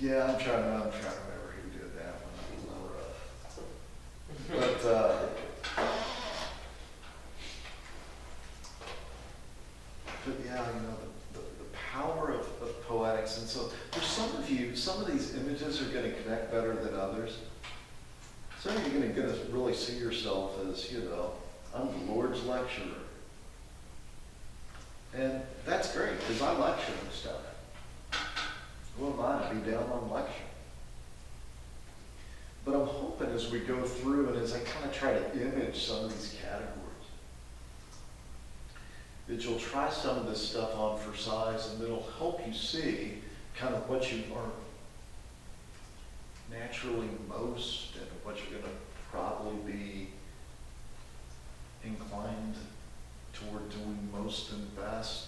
Yeah, I'm trying to remember who did that one. That was a little rough. But yeah, you know, the power of poetics. And so for some of you, some of these images are going to connect better than others. Some of you are going to really see yourself as, you know, I'm the Lord's lecturer. And that's great, because I lecture and stuff. Who am I to be down on lecture? But I'm hoping as we go through and as I kind of try to image some of these categories, that you'll try some of this stuff on for size, and it'll help you see kind of what you are naturally most and what you're going to probably be inclined toward doing most and best,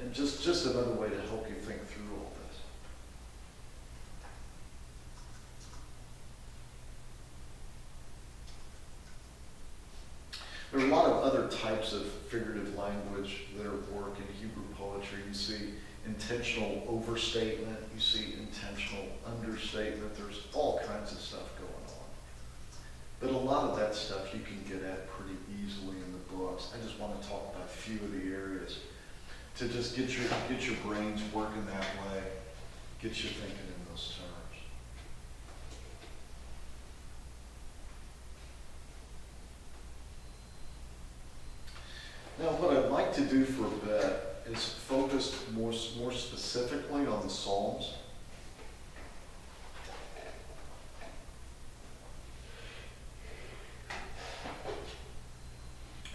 and just another way to help you think through all this. There are a lot of other types of figurative language that are at work in Hebrew poetry. You see intentional overstatement, you see intentional understatement. There's all kinds of stuff going on. But a lot of that stuff you can get at pretty easily in the books. I just want to talk about a few of the areas to just get your brains working that way, get you thinking in those terms. Now, what I'd like to do for a bit is focus more specifically on the Psalms.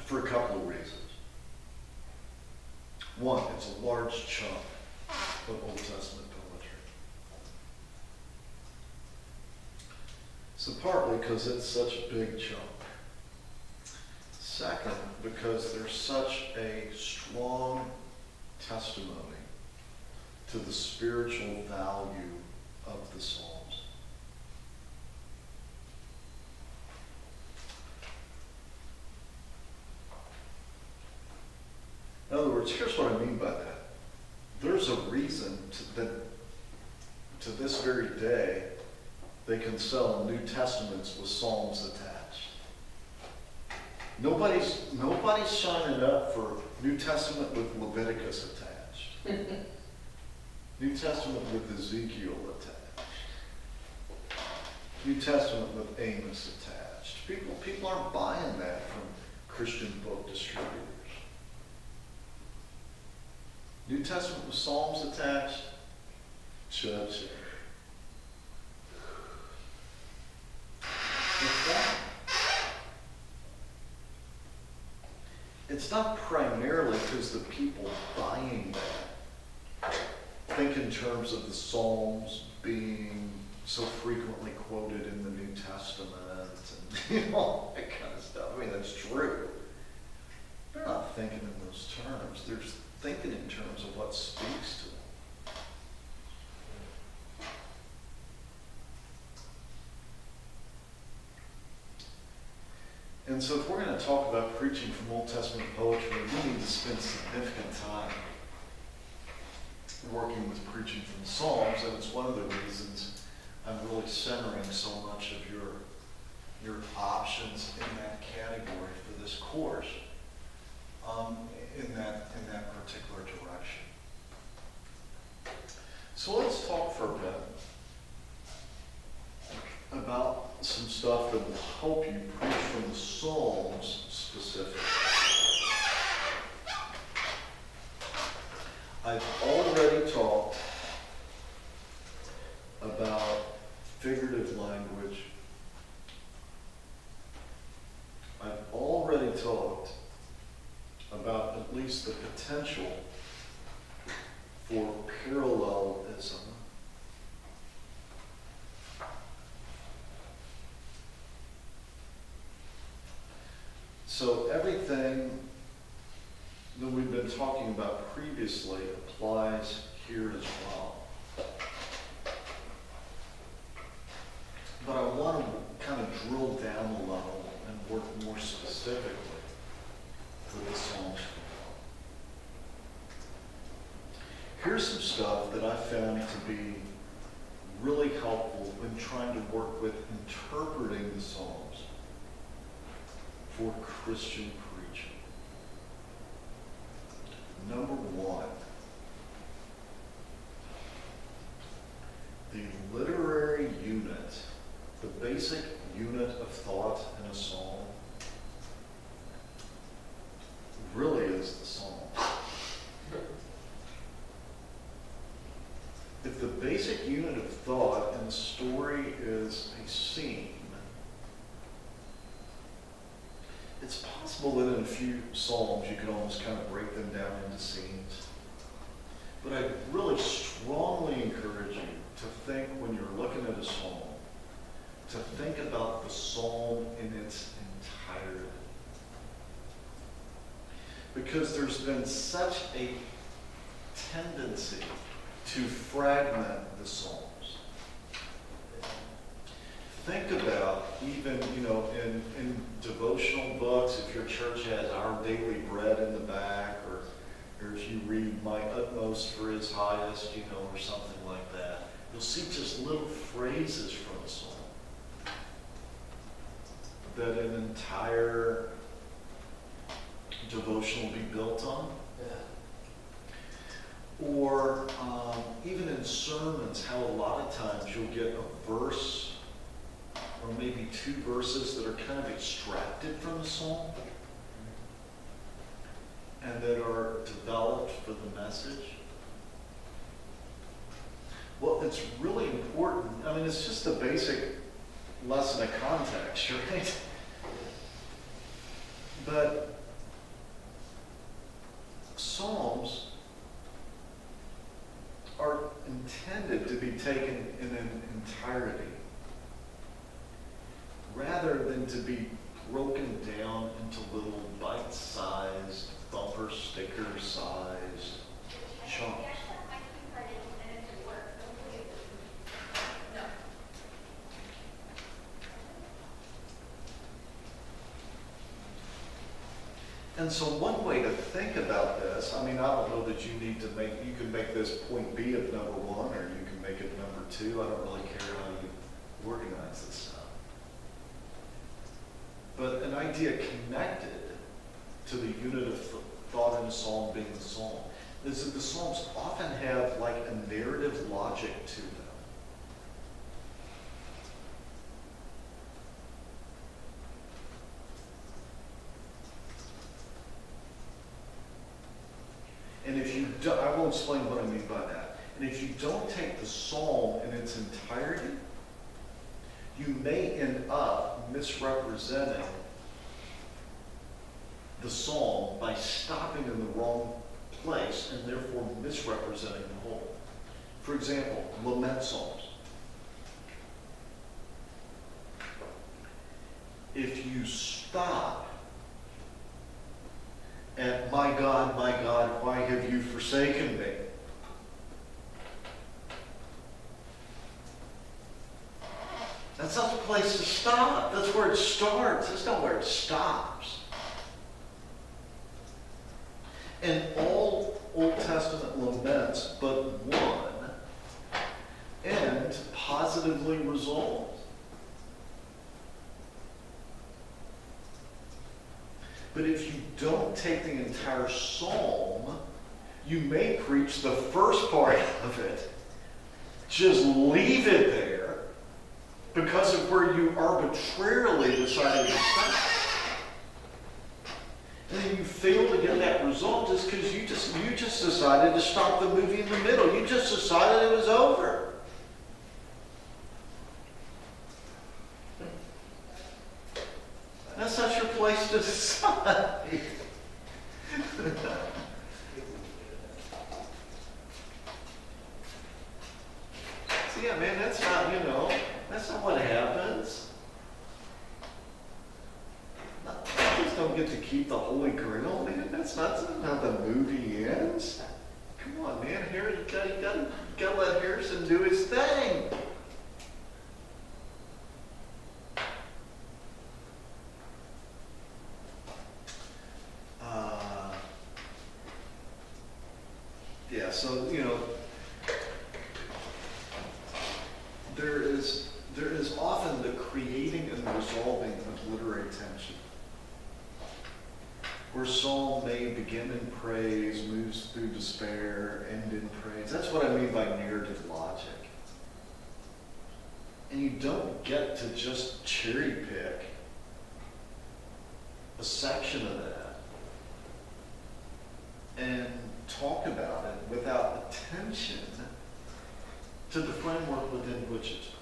For a couple of reasons. One, it's a large chunk of Old Testament poetry. So partly because it's such a big chunk. Second, because there's such a strong testimony to the spiritual value of the Psalms. In other words, here's what I mean by that. There's a reason that to this very day they can sell New Testaments with Psalms attached. Nobody's signing up for New Testament with Leviticus attached. New Testament with Ezekiel attached. New Testament with Amos attached. People aren't buying that from Christian book distributors. New Testament with Psalms attached, church. It's not primarily because the people buying that think in terms of the Psalms being so frequently quoted in the New Testament and all that kind of stuff. I mean, that's true. They're not thinking in those terms. They're thinking in terms of what speaks to them. And so if we're going to talk about preaching from Old Testament poetry, we need to spend significant time working with preaching from the Psalms, and it's one of the reasons I'm really centering so much of your options in that category for this course, in that particular direction. So let's talk for a bit about some stuff that will help you preach from the Psalms specifically. I've already talked about figurative language. I've already talked about at least the potential for parallelism. So everything that we've been talking about previously applies here as well. But I want to kind of drill down a level and work more specifically for the Psalms. Here's some stuff that I found to be really helpful when trying to work with interpreting the Psalms for Christian preaching. Number one, the literary unit, the basic unit of thought in a psalm, really is the psalm. If the basic unit of thought in a story is a scene, it's possible that in a few psalms you can almost kind of break them down into scenes. But I really strongly encourage you to think, when you're looking at a psalm, to think about the psalm in its entirety. Because there's been such a tendency to fragment the Psalms. Think about even, in devotional books, if your church has Our Daily Bread in the back, or if you read My Utmost for His Highest, or something like that, you'll see just little phrases from a psalm that an entire devotional will be built on. Or even in sermons, how a lot of times you'll get a verse or maybe two verses that are kind of extracted from the psalm and that are developed for the message. Well, it's really important. I mean, it's just a basic lesson of context, right? But psalms are intended to be taken in an entirety rather than to be broken down into little bite-sized, bumper sticker-sized chunks. And so one way to think about this, I mean, I don't know that you can make this point B of number one, or you can make it number two. I don't really care how you organize this stuff. But an idea connected to the unit of thought in a psalm being the psalm is that the psalms often have like a narrative logic to them. And if you do, I will explain what I mean by that. And if you don't take the psalm in its entirety, you may end up misrepresenting the psalm by stopping in the wrong place and therefore misrepresenting the whole. For example, lament psalms. If you stop at my God, why have you forsaken me? That's not the place to stop. That's where it starts. That's not where it stops. And all Old Testament laments but one end positively resolved. But if you don't take the entire psalm, you may preach the first part of it. Just leave it there because of where you arbitrarily decided to stop. And then you fail to get that result just because you just decided to stop the movie in the middle. You just decided it was over. That's not your place to decide. So yeah, man, that's not what happens. You just don't get to keep the Holy Grail, man. That's not how the movie ends. Come on, man. You gotta let Harrison do his thing. Yeah, so, where psalm may begin in praise, moves through despair, end in praise. That's what I mean by narrative logic. And you don't get to just cherry pick a section of that and talk about it without attention to the framework within which it's placed.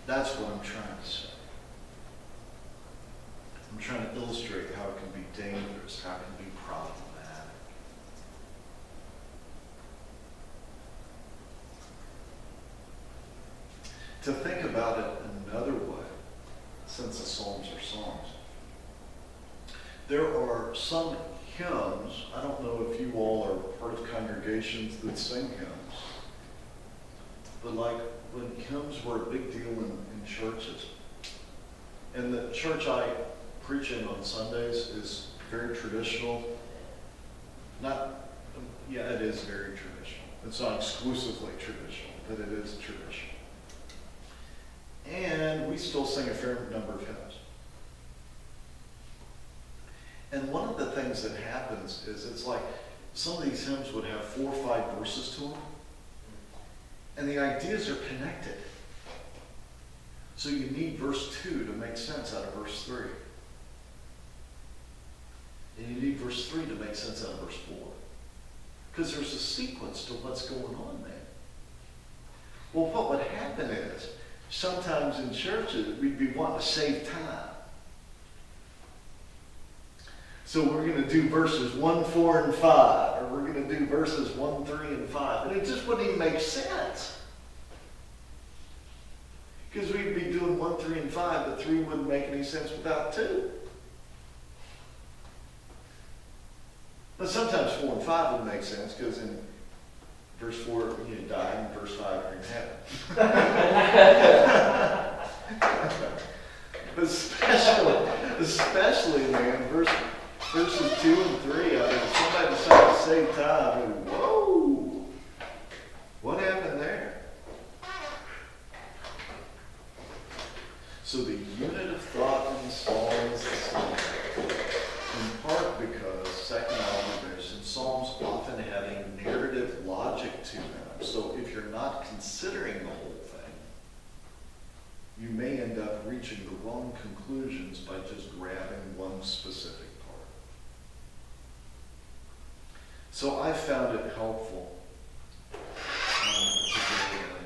That's what I'm trying to say. I'm trying to illustrate how it can be dangerous, how it can be problematic. To think about it another way, since the Psalms are songs, there are some hymns. I don't know if you all are part of congregations that sing hymns, but like when hymns were a big deal in churches, and the church I preach in on Sundays is very traditional. It is very traditional. It's not exclusively traditional, but it is traditional. And we still sing a fair number of hymns. And one of the things that happens is it's like some of these hymns would have 4 or 5 verses to them. And the ideas are connected. So you need verse 2 to make sense out of verse 3. And you need verse 3 to make sense out of verse 4. Because there's a sequence to what's going on there. Well, what would happen is, sometimes in churches, we'd be wanting to save time. So we're going to do verses 1, 4, and 5, or we're going to do verses 1, 3, and 5. And it just wouldn't even make sense. Because we'd be doing 1, 3, and 5, but 3 wouldn't make any sense without 2. But sometimes 4 and 5 would make sense, because in verse 4, you die, and verse 5, you're in heaven. But especially, man, verses 2 and 3, I mean, if somebody decided to save time, I mean, whoa, what happened there? So the unit of thought in the psalm is the same, in part because, second observation, psalms often have a narrative logic to them. So if you're not considering the whole thing, you may end up reaching the wrong conclusions by just grabbing one specific part. So I found it helpful to bear that in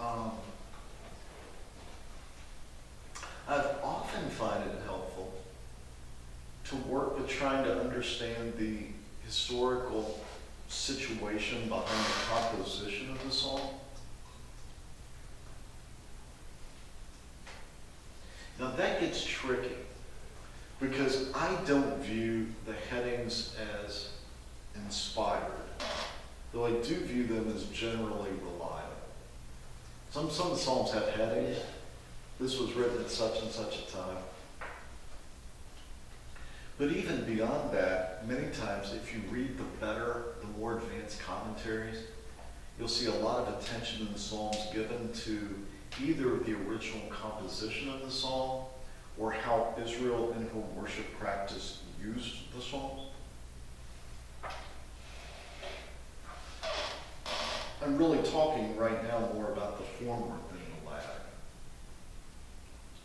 mind. I've often find it helpful to work with trying to understand the historical situation behind the composition of the psalm. Now that gets tricky because I don't view the headings as inspired, though I do view them as generally reliable. Some of the psalms have headings. This was written at such and such a time. But even beyond that, many times if you read the more advanced commentaries, you'll see a lot of attention in the Psalms given to either the original composition of the Psalm or how Israel in her worship practice used the Psalms. I'm really talking right now more about the former than the latter,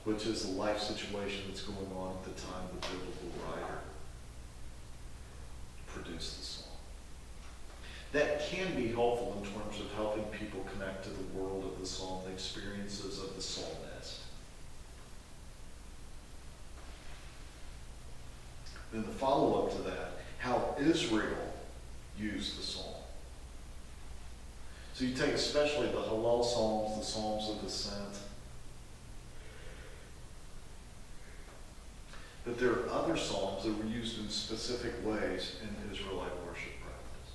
which is the life situation that's going on at the time the biblical writer produced the psalm. That can be helpful in terms of helping people connect to the world of the psalm, the experiences of the psalmist. Then the follow-up to that, how Israel used the psalm. So you take especially the Hallel Psalms, the Psalms of Ascent. But there are other psalms that were used in specific ways in Israelite worship practice.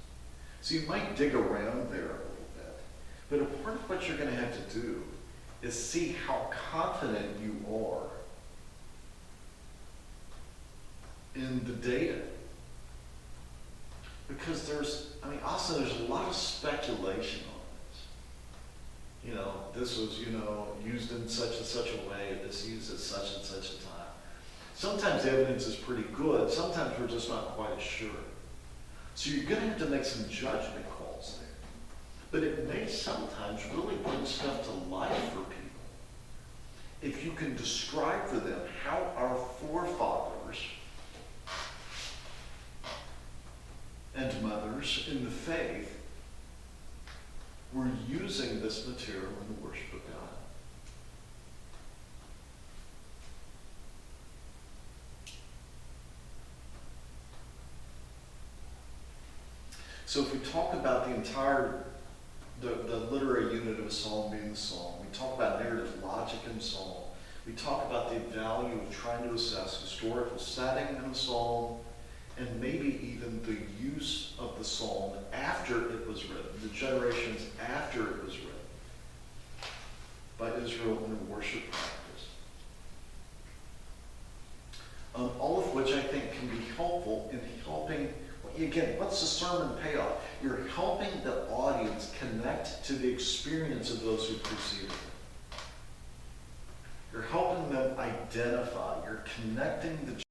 So you might dig around there a little bit. But a part of what you're going to have to do is see how confident you are in the data. Because there's a lot of speculation on this. this was, used in such and such a way, this used at such and such a time. Sometimes the evidence is pretty good, sometimes we're just not quite as sure. So you're going to have to make some judgment calls there. But it may sometimes really bring stuff to life for people. If you can describe for them how our forefathers and mothers in the faith were using this material in the worship of God. So if we talk about the entire, the literary unit of a psalm being the psalm, we talk about narrative logic in psalm, we talk about the value of trying to assess historical setting in the psalm, and maybe even the use of the psalm after it was written, the generations after it was written by Israel in a worship practice. All of which I think can be helpful in helping, again, what's the sermon payoff? You're helping the audience connect to the experience of those who preceded them. You're helping them identify, you're connecting the